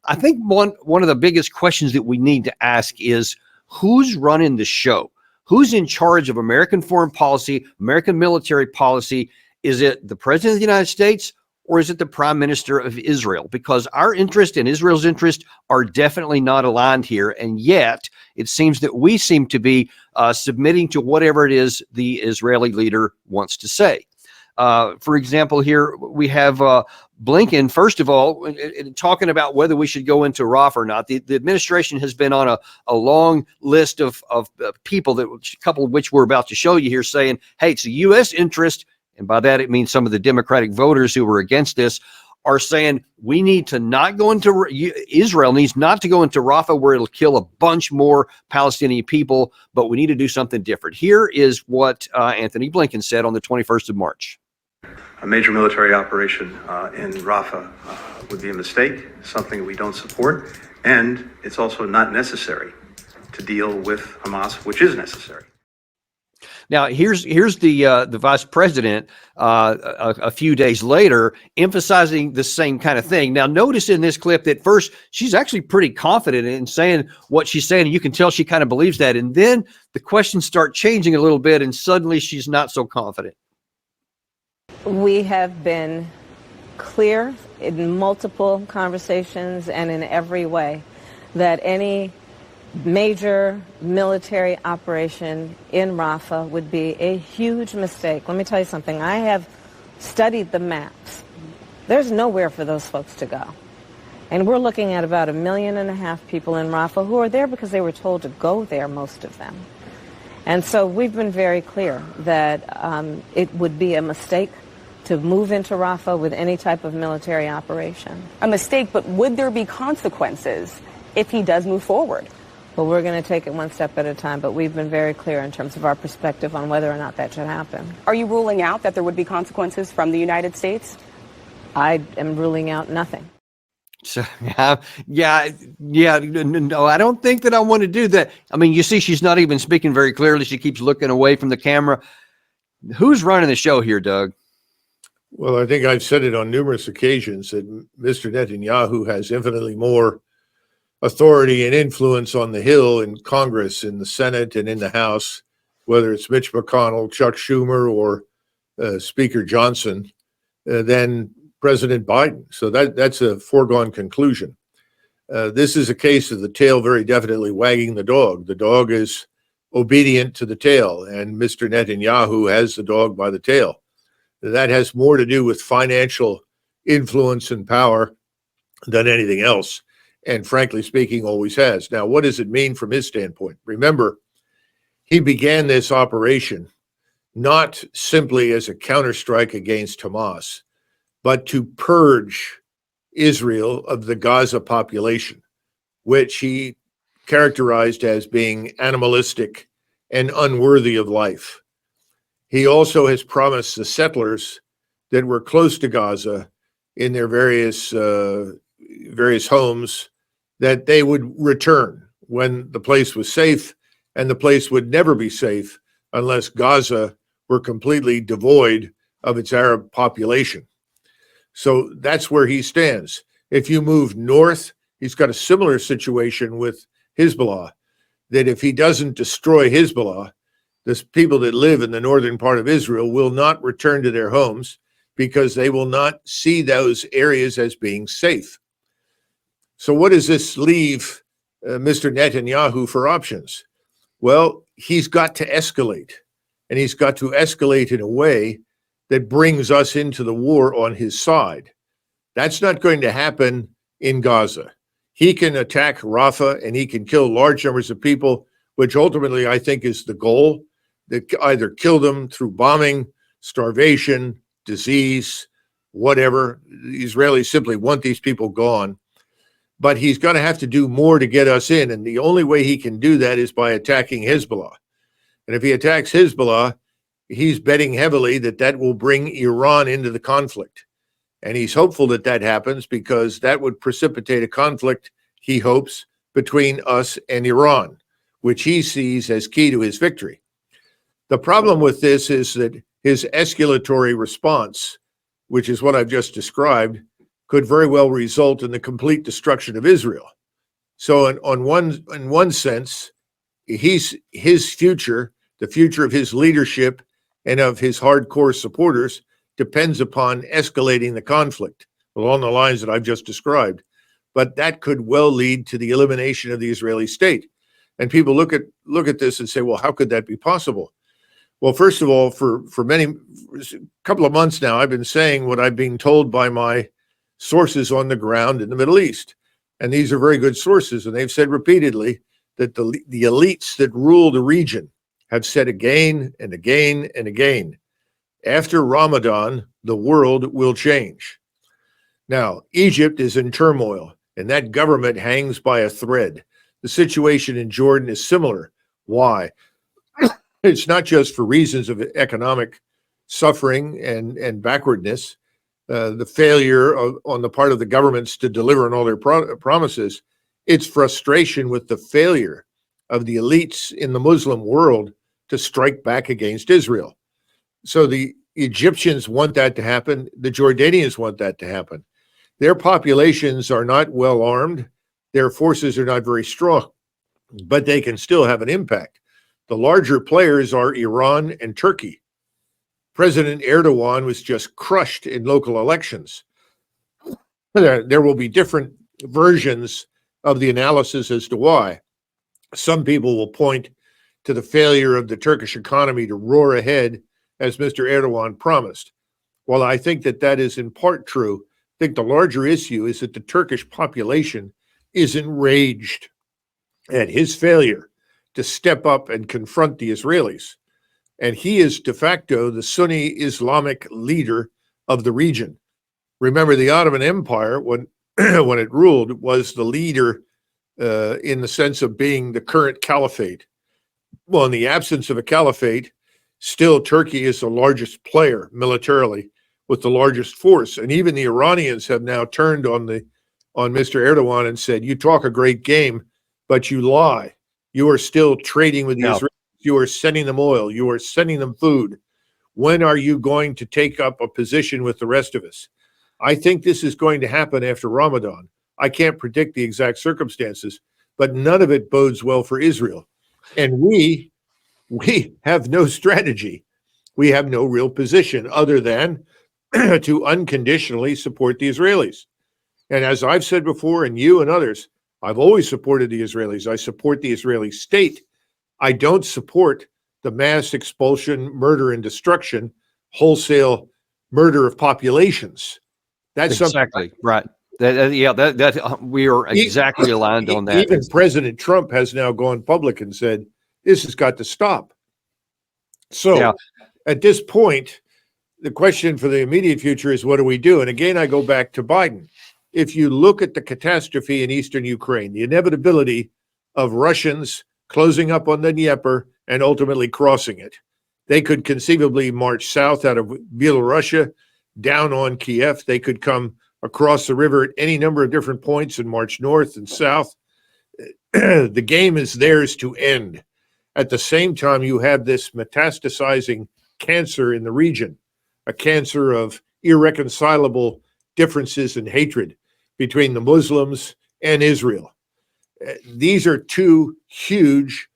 I think one of the biggest questions that we need to ask is who's running the show? Who's in charge of American foreign policy, American military policy? Is it the President of the United States or is it the Prime Minister of Israel? Because our interest and Israel's interest are definitely not aligned here. And yet it seems that we seem to be submitting to whatever it is the Israeli leader wants to say. For example, here we have Blinken, first of all, talking about whether we should go into Rafa or not. The administration has been on a long list of people, that a couple of which we're about to show you here, saying, hey, it's a U.S. interest. And by that, it means some of the Democratic voters who were against this are saying we need to not go into, Israel needs not to go into Rafa where it'll kill a bunch more Palestinian people, but we need to do something different. Here is what Anthony Blinken said on the 21st of March. A major military operation in Rafa would be a mistake, something we don't support, and it's also not necessary to deal with Hamas, which is necessary. Now, here's the vice president a few days later emphasizing the same kind of thing. Now, notice in this clip that first she's actually pretty confident in saying what she's saying. You can tell she kind of believes that. And then the questions start changing a little bit and suddenly she's not so confident. We have been clear in multiple conversations and in every way that any major military operation in Rafa would be a huge mistake. Let me tell you something. I have studied the maps. There's nowhere for those folks to go. And we're looking at about 1.5 million people in Rafa who are there because they were told to go there, most of them. And so we've been very clear that it would be a mistake to move into Rafa with any type of military operation. A mistake, but would there be consequences if he does move forward? Well, we're going to take it one step at a time, but we've been very clear in terms of our perspective on whether or not that should happen. Are you ruling out that there would be consequences from the United States? I am ruling out nothing. So, yeah, no, I don't think that I want to do that. I mean, you see, she's not even speaking very clearly. She keeps looking away from the camera. Who's running the show here, Doug? Well, I think I've said it on numerous occasions that Mr. Netanyahu has infinitely more authority and influence on the Hill in Congress, in the Senate and in the House, whether it's Mitch McConnell, Chuck Schumer, or Speaker Johnson, than President Biden. So that's a foregone conclusion. This is a case of the tail very definitely wagging the dog. The dog is obedient to the tail, and Mr. Netanyahu has the dog by the tail. That has more to do with financial influence and power than anything else, and frankly speaking, always has. Now, what does it mean from his standpoint? Remember, he began this operation not simply as a counterstrike against Hamas, but to purge Israel of the Gaza population, which he characterized as being animalistic and unworthy of life. He also has promised the settlers that were close to Gaza in their various homes that they would return when the place was safe, and the place would never be safe unless Gaza were completely devoid of its Arab population. So that's where he stands. If you move north, he's got a similar situation with Hezbollah, that if he doesn't destroy Hezbollah, the people that live in the northern part of Israel will not return to their homes because they will not see those areas as being safe. So what does this leave Mr. Netanyahu for options? Well, he's got to escalate, and he's got to escalate in a way that brings us into the war on his side. That's not going to happen in Gaza. He can attack Rafa and he can kill large numbers of people, which ultimately I think is the goal, that either kill them through bombing, starvation, disease, whatever. The Israelis simply want these people gone. But he's going to have to do more to get us in. And the only way he can do that is by attacking Hezbollah. And if he attacks Hezbollah, he's betting heavily that that will bring Iran into the conflict. And he's hopeful that that happens because that would precipitate a conflict, he hopes, between us and Iran, which he sees as key to his victory. The problem with this is that his escalatory response, which is what I've just described, could very well result in the complete destruction of Israel. So in one sense, his future, the future of his leadership and of his hardcore supporters, depends upon escalating the conflict along the lines that I've just described. But that could well lead to the elimination of the Israeli state. And people look at this and say, well, how could that be possible? Well, first of all, for a couple of months now, I've been saying what I've been told by my sources on the ground in the Middle East. And these are very good sources. And they've said repeatedly that the elites that rule the region have said again and again and again, after Ramadan, the world will change. Now, Egypt is in turmoil, and that government hangs by a thread. The situation in Jordan is similar. Why? It's not just for reasons of economic suffering and backwardness, the failure on the part of the governments to deliver on all their promises. It's frustration with the failure of the elites in the Muslim world to strike back against Israel. So the Egyptians want that to happen. The Jordanians want that to happen. Their populations are not well armed. Their forces are not very strong, but they can still have an impact. The larger players are Iran and Turkey. President Erdogan was just crushed in local elections. There will be different versions of the analysis as to why. Some people will point to the failure of the Turkish economy to roar ahead as Mr. Erdogan promised. While I think that is in part true, I think the larger issue is that the Turkish population is enraged at his failure to step up and confront the Israelis. And he is de facto the Sunni Islamic leader of the region. Remember, the Ottoman Empire, when it ruled, was the leader in the sense of being the current caliphate. Well, in the absence of a caliphate, still Turkey is the largest player militarily with the largest force. And even the Iranians have now turned on Mr. Erdogan and said, you talk a great game, but you lie. You are still trading with the Israelis. You are sending them oil. You are sending them food. When are you going to take up a position with the rest of us? I think this is going to happen after Ramadan. I can't predict the exact circumstances, but none of it bodes well for Israel. And we have no strategy. We have no real position other than to unconditionally support the Israelis. And as I've said before, and you and others, I've always supported the Israelis. I support the Israeli state. I don't support the mass expulsion, murder, and destruction, wholesale murder of populations. That's exactly right. We are exactly aligned on that. Even President Trump has now gone public and said, this has got to stop. So at this point, the question for the immediate future is, what do we do? And again, I go back to Biden. If you look at the catastrophe in eastern Ukraine, the inevitability of Russians closing up on the Dnieper and ultimately crossing it, they could conceivably march south out of Belarusia, down on Kiev. They could come across the river at any number of different points and march north and south. The game is theirs to end. At the same time, you have this metastasizing cancer in the region, a cancer of irreconcilable differences and hatred between the Muslims and Israel. These are two huge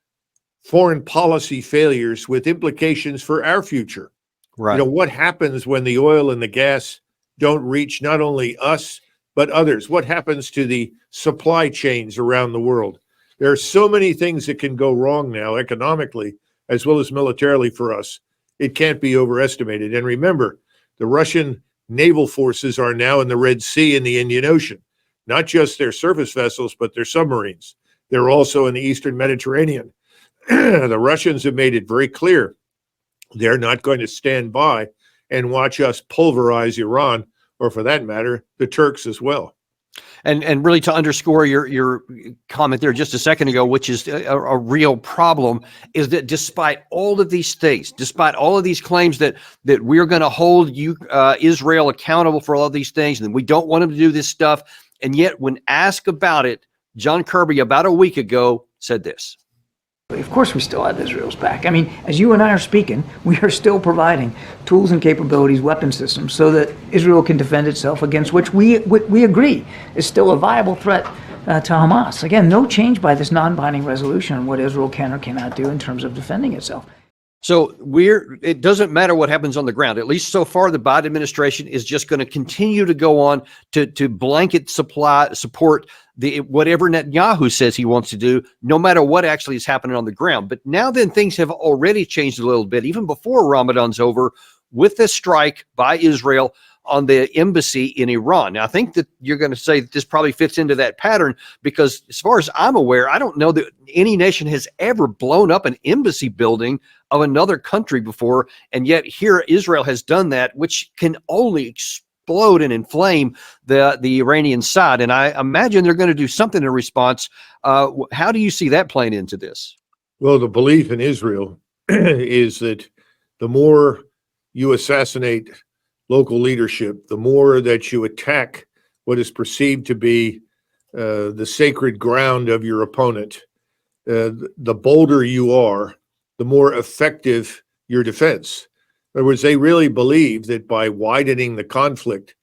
foreign policy failures with implications for our future. Right. You know, what happens when the oil and the gas don't reach not only us, but others? What happens to the supply chains around the world? There are so many things that can go wrong now, economically, as well as militarily for us. It can't be overestimated. And remember, the Russian naval forces are now in the Red Sea and the Indian Ocean, not just their surface vessels, but their submarines. They're also in the Eastern Mediterranean. The Russians have made it very clear they're not going to stand by and watch us pulverize Iran, or for that matter, the Turks as well. And really, to underscore your comment there just a second ago, which is a real problem, is that despite all of these things, despite all of these claims that we're going to hold Israel accountable for all of these things, and we don't want them to do this stuff, and yet when asked about it, John Kirby about a week ago said this. Of course, we still have Israel's back. I mean, as you and I are speaking, we are still providing tools and capabilities, weapon systems, so that Israel can defend itself against which we agree is still a viable threat to Hamas. Again, no change by this non-binding resolution on what Israel can or cannot do in terms of defending itself. So it doesn't matter what happens on the ground. At least so far, the Biden administration is just going to continue to go on to blanket support whatever Netanyahu says he wants to do, no matter what actually is happening on the ground. But now then things have already changed a little bit, even before Ramadan's over, with this strike by Israel on the embassy in Iran. Now, I think that you're going to say that this probably fits into that pattern, because as far as I'm aware, I don't know that any nation has ever blown up an embassy building of another country before. And yet here Israel has done that, which can only explode and inflame the Iranian side. And I imagine they're going to do something in response. How do you see that playing into this? Well, the belief in Israel is that the more you assassinate local leadership, the more that you attack what is perceived to be the sacred ground of your opponent, the bolder you are, the more effective your defense. In other words, they really believe that by widening the conflict,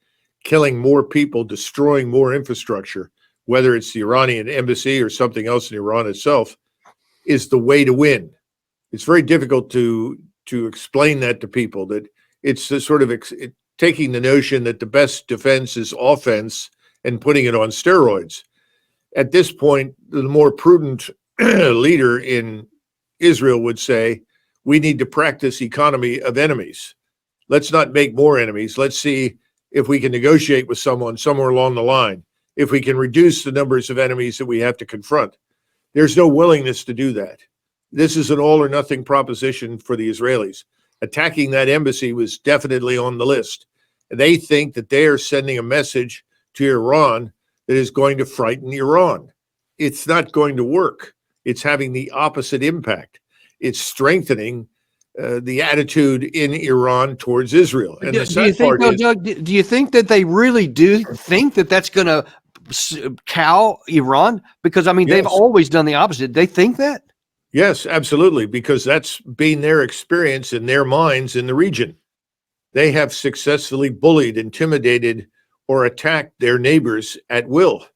killing more people, destroying more infrastructure, whether it's the Iranian embassy or something else in Iran itself, is the way to win. It's very difficult to explain that to people, that it's the sort of taking the notion that the best defense is offense and putting it on steroids. At this point, the more prudent leader in Israel would say, we need to practice economy of enemies. Let's not make more enemies. Let's see if we can negotiate with someone somewhere along the line, if we can reduce the numbers of enemies that we have to confront. There's no willingness to do that. This is an all or nothing proposition for the Israelis. Attacking that embassy was definitely on the list. They think that they are sending a message to Iran that is going to frighten Iran. It's not going to work. It's having the opposite impact. It's strengthening the attitude in Iran towards Israel. And the sad part is, Doug, do you think that they really do think that that's going to cow Iran? Because, I mean, they've always done the opposite. They think that? Yes, absolutely, because that's been their experience in their minds in the region. They have successfully bullied, intimidated, or attacked their neighbors at will.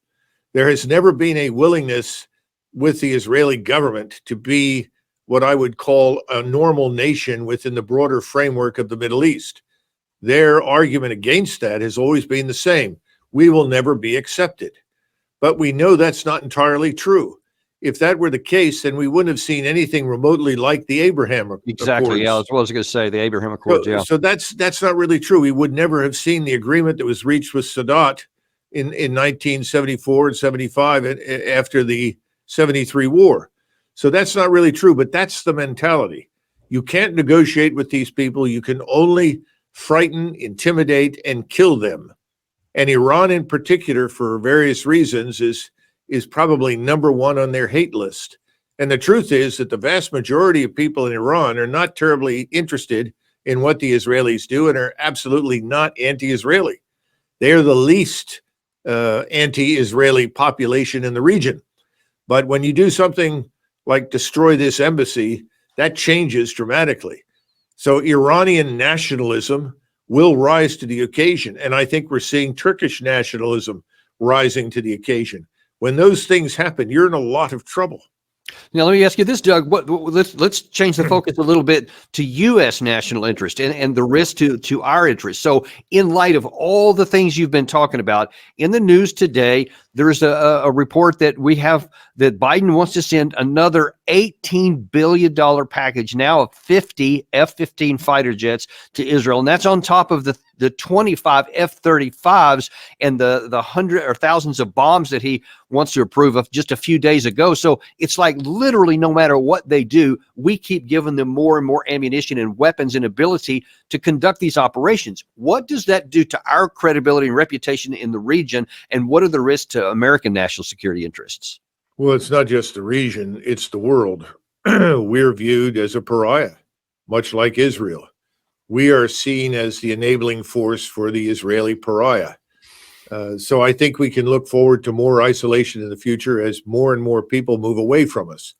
There has never been a willingness with the Israeli government to be what I would call a normal nation within the broader framework of the Middle East. Their argument against that has always been the same. We will never be accepted. But we know that's not entirely true. If that were the case, then we wouldn't have seen anything remotely like the Abraham Accords. Exactly. Yeah, that's what I was going to say, the Abraham Accords. So that's not really true. We would never have seen the agreement that was reached with Sadat in 1974 and 75 after the 73 war. So that's not really true, but that's the mentality. You can't negotiate with these people. You can only frighten, intimidate, and kill them. And Iran in particular, for various reasons, is probably number one on their hate list. And the truth is that the vast majority of people in Iran are not terribly interested in what the Israelis do and are absolutely not anti-Israeli. They are the least anti-Israeli population in the region. But when you do something like destroy this embassy, that changes dramatically. So Iranian nationalism will rise to the occasion. And I think we're seeing Turkish nationalism rising to the occasion. When those things happen, you're in a lot of trouble. Now, let me ask you this, Doug. Let's change the focus a little bit to U.S. national interest and the risk to our interest. So in light of all the things you've been talking about in the news today, there's a report that we have that Biden wants to send another $18 billion package now of 50 F-15 fighter jets to Israel. And that's on top of the 25 F-35s and the hundred or thousands of bombs that he wants to approve of just a few days ago. So it's like literally no matter what they do, we keep giving them more and more ammunition and weapons and ability to conduct these operations. What does that do to our credibility and reputation in the region? And what are the risks to American national security interests? Well, it's not just the region, it's the world. We're viewed as a pariah, much like Israel. We are seen as the enabling force for the Israeli pariah. So I think we can look forward to more isolation in the future as more and more people move away from us.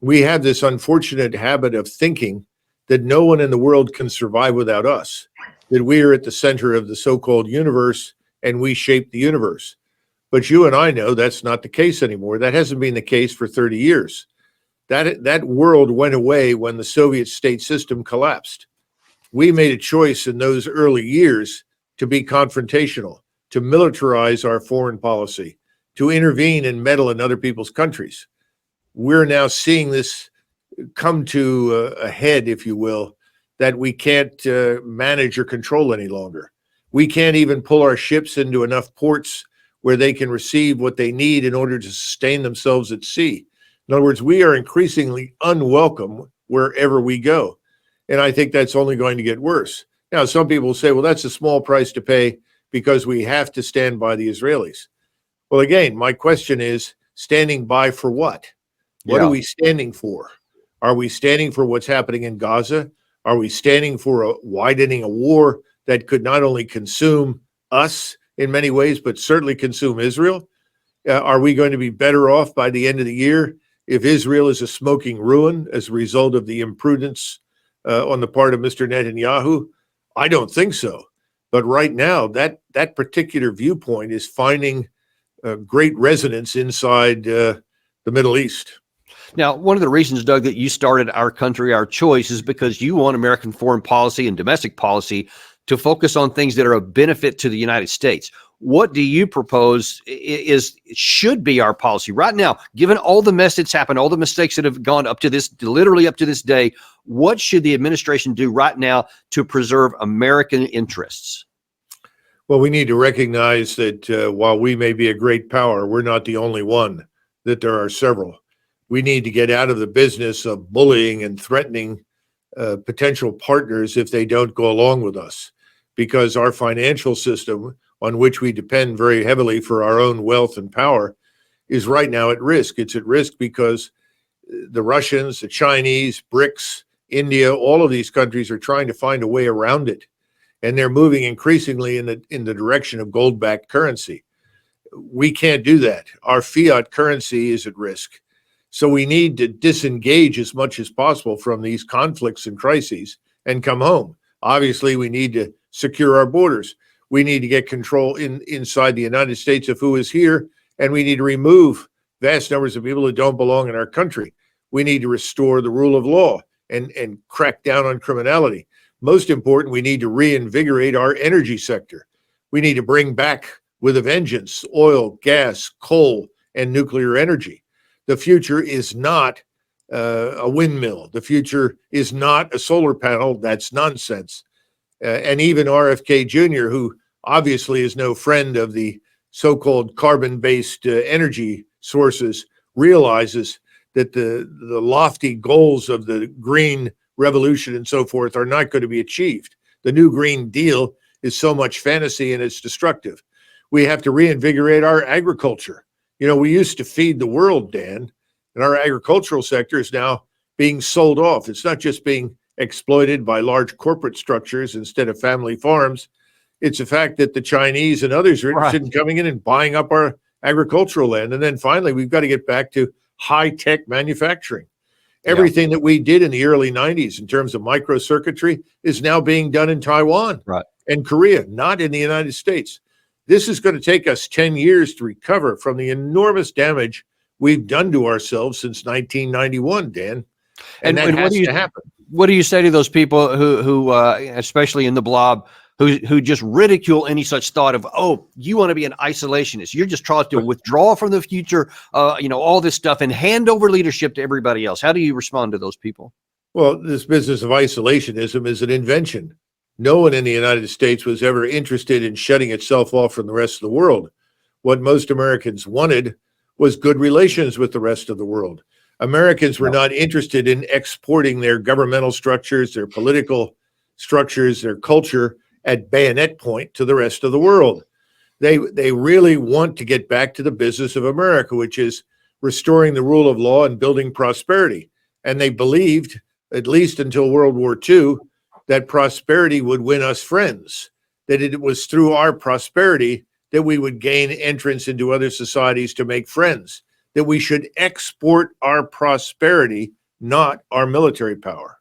We have this unfortunate habit of thinking that no one in the world can survive without us, that we are at the center of the so-called universe and we shape the universe. But you and I know that's not the case anymore. That hasn't been the case for 30 years. That world went away when the Soviet state system collapsed. We made a choice in those early years to be confrontational, to militarize our foreign policy, to intervene and meddle in other people's countries. We're now seeing this come to a head, if you will, that we can't manage or control any longer. We can't even pull our ships into enough ports where they can receive what they need in order to sustain themselves at sea. In other words, we are increasingly unwelcome wherever we go. And I think that's only going to get worse. Now, some people will say, well, that's a small price to pay because we have to stand by the Israelis. Well, again, my question is, standing by for what? What are we standing for? Are we standing for what's happening in Gaza? Are we standing for widening a war that could not only consume us in many ways, but certainly consume Israel? Are we going to be better off by the end of the year if Israel is a smoking ruin as a result of the imprudence on the part of Mr. Netanyahu? I don't think so. But right now, that particular viewpoint is finding great resonance inside the Middle East. Now, one of the reasons, Doug, that you started Our Country, Our Choice is because you want American foreign policy and domestic policy to focus on things that are of benefit to the United States. What do you propose should be our policy right now, given all the mess that's happened, all the mistakes that have gone up to this, literally up to this day? What should the administration do right now to preserve American interests? Well, we need to recognize that while we may be a great power, we're not the only one, that there are several. We need to get out of the business of bullying and threatening potential partners if they don't go along with us, because our financial system, on which we depend very heavily for our own wealth and power, is right now at risk. It's at risk because the Russians, the Chinese, BRICS, India, all of these countries are trying to find a way around it. And they're moving increasingly in the direction of gold-backed currency. We can't do that. Our fiat currency is at risk. So we need to disengage as much as possible from these conflicts and crises and come home. Obviously, we need to secure our borders. We need to get control inside the United States of who is here, and we need to remove vast numbers of people who don't belong in our country. We need to restore the rule of law and crack down on criminality. Most important, we need to reinvigorate our energy sector. We need to bring back with a vengeance oil, gas, coal, and nuclear energy. The future is not a windmill. The future is not a solar panel. That's nonsense. And even RFK Jr., who obviously is no friend of the so-called carbon-based energy sources, realizes that the lofty goals of the green revolution and so forth are not going to be achieved. The new Green Deal is so much fantasy and it's destructive. We have to reinvigorate our agriculture. You know, we used to feed the world, Dan, and our agricultural sector is now being sold off. It's not just being exploited by large corporate structures instead of family farms. It's the fact that the Chinese and others are interested in coming in and buying up our agricultural land. And then finally, we've got to get back to high-tech manufacturing. Everything that we did in the early 90s in terms of microcircuitry is now being done in Taiwan and Korea, not in the United States. This is going to take us 10 years to recover from the enormous damage we've done to ourselves since 1991, Dan. And that has to happen. What do you say to those people who especially in the blob, who just ridicule any such thought of, oh, you want to be an isolationist. You're just trying to withdraw from the future, all this stuff and hand over leadership to everybody else. How do you respond to those people? Well, this business of isolationism is an invention. No one in the United States was ever interested in shutting itself off from the rest of the world. What most Americans wanted was good relations with the rest of the world. Americans were not interested in exporting their governmental structures, their political structures, their culture at bayonet point to the rest of the world. They really want to get back to the business of America, which is restoring the rule of law and building prosperity. And they believed, at least until World War II, that prosperity would win us friends, that it was through our prosperity that we would gain entrance into other societies to make friends, that we should export our prosperity, not our military power.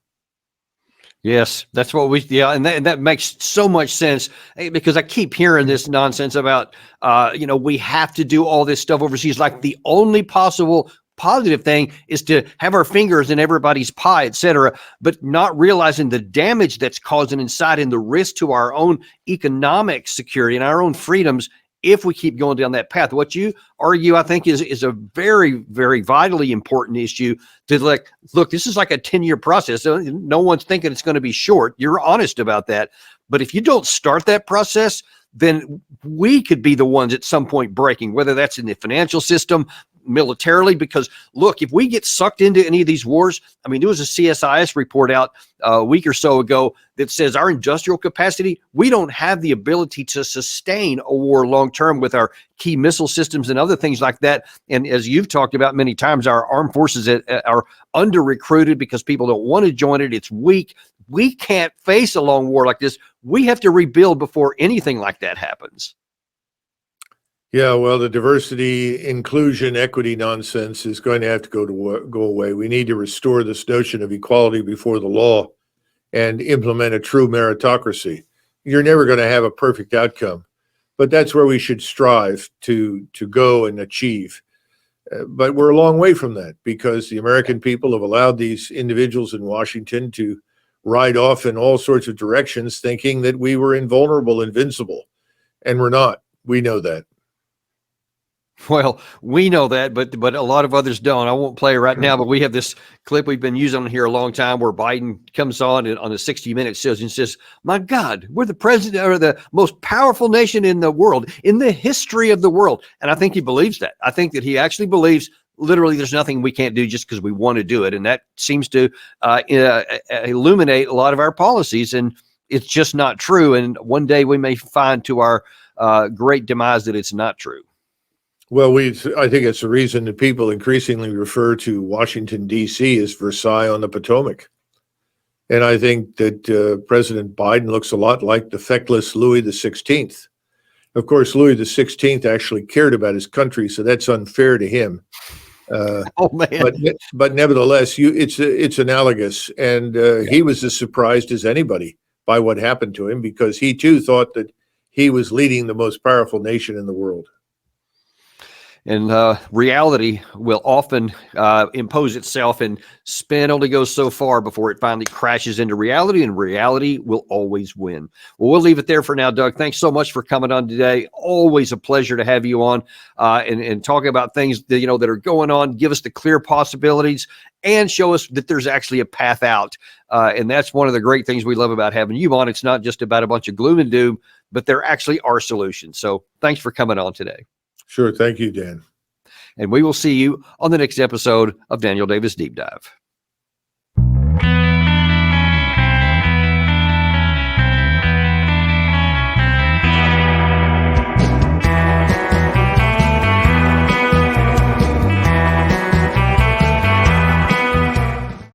Yes, that's what we, yeah, and that makes so much sense because I keep hearing this nonsense about, we have to do all this stuff overseas. Like the only possible positive thing is to have our fingers in everybody's pie, et cetera, but not realizing the damage that's causing inside and the risk to our own economic security and our own freedoms if we keep going down that path. What you argue, I think, is a very, very vitally important issue to look, this is like a 10-year process. No one's thinking it's going to be short. You're honest about that. But if you don't start that process, then we could be the ones at some point breaking, whether that's in the financial system, militarily, because look, if we get sucked into any of these wars, I mean, there was a CSIS report out a week or so ago that says our industrial capacity, we don't have the ability to sustain a war long term with our key missile systems and other things like that. And as you've talked about many times, our armed forces are under recruited because people don't want to join it. It's weak. We can't face a long war like this. We have to rebuild before anything like that happens. Yeah, well, the diversity, inclusion, equity nonsense is going to have to go away. We need to restore this notion of equality before the law and implement a true meritocracy. You're never going to have a perfect outcome, but that's where we should strive to go and achieve. But we're a long way from that because the American people have allowed these individuals in Washington to ride off in all sorts of directions, thinking that we were invulnerable, invincible, and we're not. We know that. Well, we know that, but a lot of others don't. I won't play it right now, but we have this clip we've been using here a long time where Biden comes on a 60 Minute shows and says, my God, we're the president or the most powerful nation in the world, in the history of the world. And I think he believes that. I think that he actually believes literally there's nothing we can't do just because we want to do it. And that seems to illuminate a lot of our policies. And it's just not true. And one day we may find to our great demise that it's not true. Well, I think it's the reason that people increasingly refer to Washington, D.C. as Versailles on the Potomac. And I think that President Biden looks a lot like the feckless Louis XVI. Of course, Louis XVI actually cared about his country, so that's unfair to him. Oh, man. But nevertheless, it's analogous. And he was as surprised as anybody by what happened to him because he, too, thought that he was leading the most powerful nation in the world. And reality will often impose itself, and spin only goes so far before it finally crashes into reality, and reality will always win. Well, we'll leave it there for now, Doug. Thanks so much for coming on today. Always a pleasure to have you on and talking about things that, that are going on. Give us the clear possibilities and show us that there's actually a path out. And that's one of the great things we love about having you on. It's not just about a bunch of gloom and doom, but there actually are solutions. So thanks for coming on today. Sure. Thank you, Dan. And we will see you on the next episode of Daniel Davis Deep Dive.